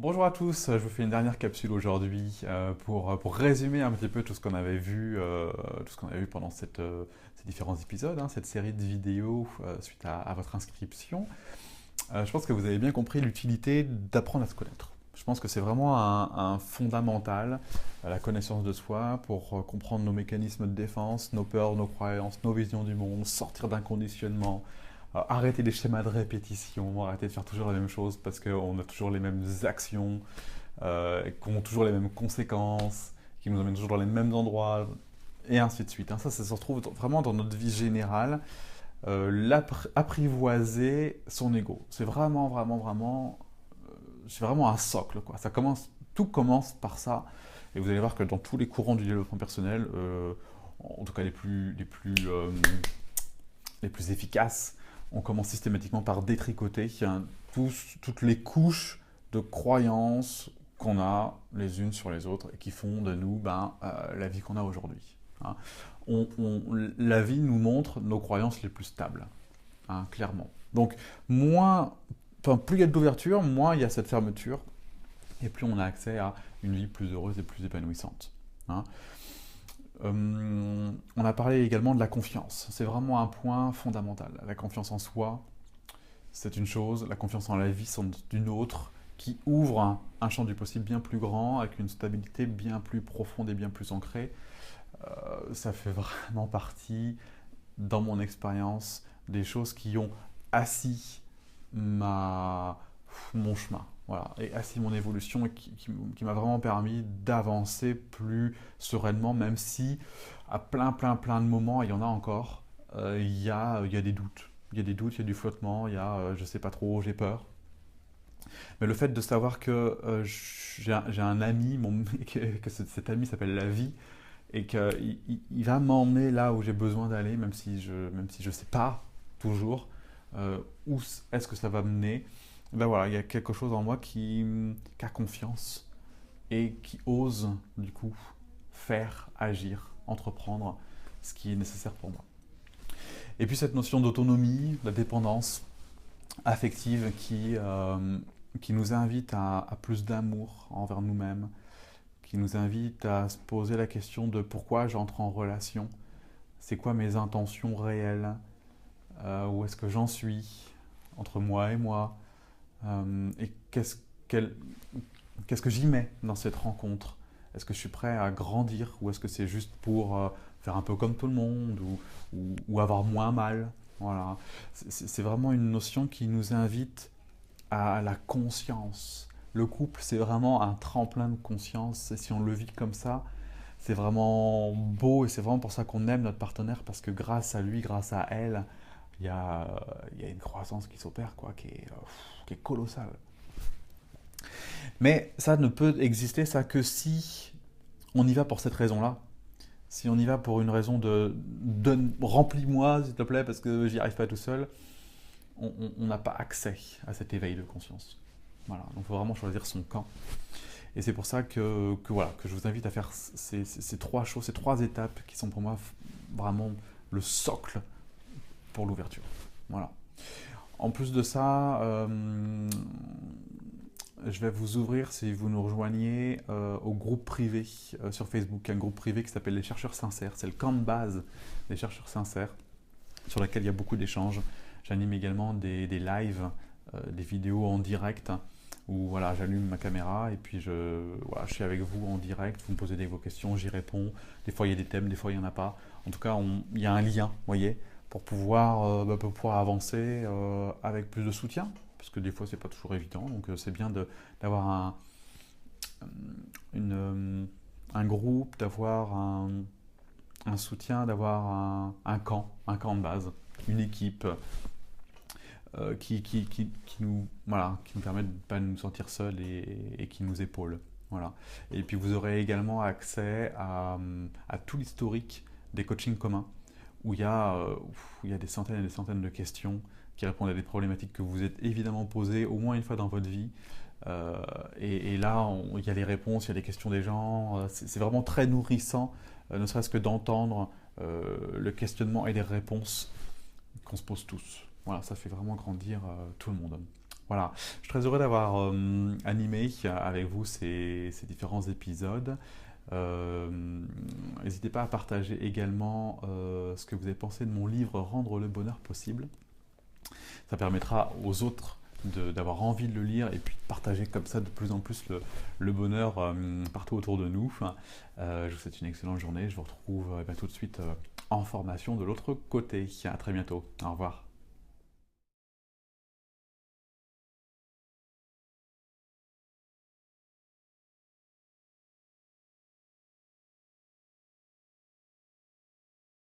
Bonjour à tous, je vous fais une dernière capsule aujourd'hui pour résumer un petit peu tout ce qu'on avait vu, pendant ces différents épisodes, hein, cette série de vidéos suite à votre inscription. Je pense que vous avez bien compris l'utilité d'apprendre à se connaître. Je pense que c'est vraiment un fondamental, la connaissance de soi, pour comprendre nos mécanismes de défense, nos peurs, nos croyances, nos visions du monde, sortir d'un conditionnement, arrêter les schémas de répétition, arrêter de faire toujours la même chose parce qu'on a toujours les mêmes actions, qui ont toujours les mêmes conséquences, qui nous emmènent toujours dans les mêmes endroits, et ainsi de suite, hein. Ça se retrouve vraiment dans notre vie générale. Apprivoiser son ego. C'est vraiment un socle, quoi. Tout commence par ça. Et vous allez voir que dans tous les courants du développement personnel, en tout cas les plus efficaces, on commence systématiquement par détricoter toutes les couches de croyances qu'on a les unes sur les autres et qui font de nous la vie qu'on a aujourd'hui, hein. La vie nous montre nos croyances les plus stables, hein, clairement. Donc, plus il y a d'ouverture, moins il y a cette fermeture, et plus on a accès à une vie plus heureuse et plus épanouissante, hein. On a parlé également de la confiance. C'est vraiment un point fondamental. La confiance en soi, c'est une chose, la confiance en la vie, c'en est une autre, qui ouvre un champ du possible bien plus grand, avec une stabilité bien plus profonde et bien plus ancrée. Ça fait vraiment partie, dans mon expérience, des choses qui ont assis ma, mon chemin, voilà, et assis mon évolution et qui m'a vraiment permis d'avancer plus sereinement, même si à plein de moments, il y en a encore, il y a des doutes. Il y a des doutes, il y a du flottement, il y a je sais pas trop, j'ai peur. Mais le fait de savoir que j'ai un ami, cet ami s'appelle la vie, et qu'il va m'emmener là où j'ai besoin d'aller, même si je sais pas toujours où est-ce que ça va mener. Ben voilà, il y a quelque chose en moi qui a confiance et qui ose du coup faire, agir, entreprendre ce qui est nécessaire pour moi. Et puis cette notion d'autonomie, de dépendance affective qui nous invite à plus d'amour envers nous-mêmes, qui nous invite à se poser la question de pourquoi j'entre en relation, c'est quoi mes intentions réelles, où est-ce que j'en suis entre moi et moi, et qu'est-ce que j'y mets dans cette rencontre. Est-ce que je suis prêt à grandir ou est-ce que c'est juste pour faire un peu comme tout le monde ou avoir moins mal. Voilà. C'est vraiment une notion qui nous invite à la conscience. Le couple, c'est vraiment un tremplin de conscience et si on le vit comme ça, c'est vraiment beau et c'est vraiment pour ça qu'on aime notre partenaire parce que grâce à lui, grâce à elle, il y a, il y a une croissance qui s'opère, quoi, qui est colossale. Mais ça ne peut exister ça que si on y va pour cette raison-là. Si on y va pour une raison de remplis-moi s'il te plaît parce que j'y arrive pas tout seul, on n'a pas accès à cet éveil de conscience. Voilà, donc il faut vraiment choisir son camp. Et c'est pour ça voilà, que je vous invite à faire ces trois choses, ces trois étapes qui sont pour moi vraiment le socle pour l'ouverture. Voilà. En plus de ça, je vais vous ouvrir, si vous nous rejoignez, au groupe privé sur Facebook, un groupe privé qui s'appelle Les Chercheurs Sincères. C'est le camp de base des chercheurs sincères, sur lequel il y a beaucoup d'échanges. J'anime également des lives, des vidéos en direct, où voilà, j'allume ma caméra et puis voilà, je suis avec vous en direct, vous me posez vos questions, j'y réponds. Des fois il y a des thèmes, des fois il n'y en a pas. En tout cas, il y a un lien, vous voyez, pour pouvoir avancer avec plus de soutien, parce que des fois c'est pas toujours évident, donc c'est bien d'avoir un groupe, d'avoir un soutien, d'avoir un camp de base, une équipe qui nous permet de ne pas nous sentir seuls et qui nous épaule. Voilà. Et puis vous aurez également accès à tout l'historique des coachings communs où il y a des centaines et des centaines de questions qui répondent à des problématiques que vous vous êtes évidemment posées au moins une fois dans votre vie. Et là, il y a les réponses, il y a les questions des gens. C'est vraiment très nourrissant, ne serait-ce que d'entendre le questionnement et les réponses qu'on se pose tous. Voilà, ça fait vraiment grandir tout le monde. Voilà, je suis très heureux d'avoir animé avec vous ces différents épisodes. N'hésitez pas à partager également ce que vous avez pensé de mon livre Rendre le bonheur possible. Ça permettra aux autres d'avoir envie de le lire et puis de partager comme ça de plus en plus le bonheur partout autour de nous. Je vous souhaite une excellente journée. Je vous retrouve tout de suite en formation de l'autre côté. À très bientôt. Au revoir.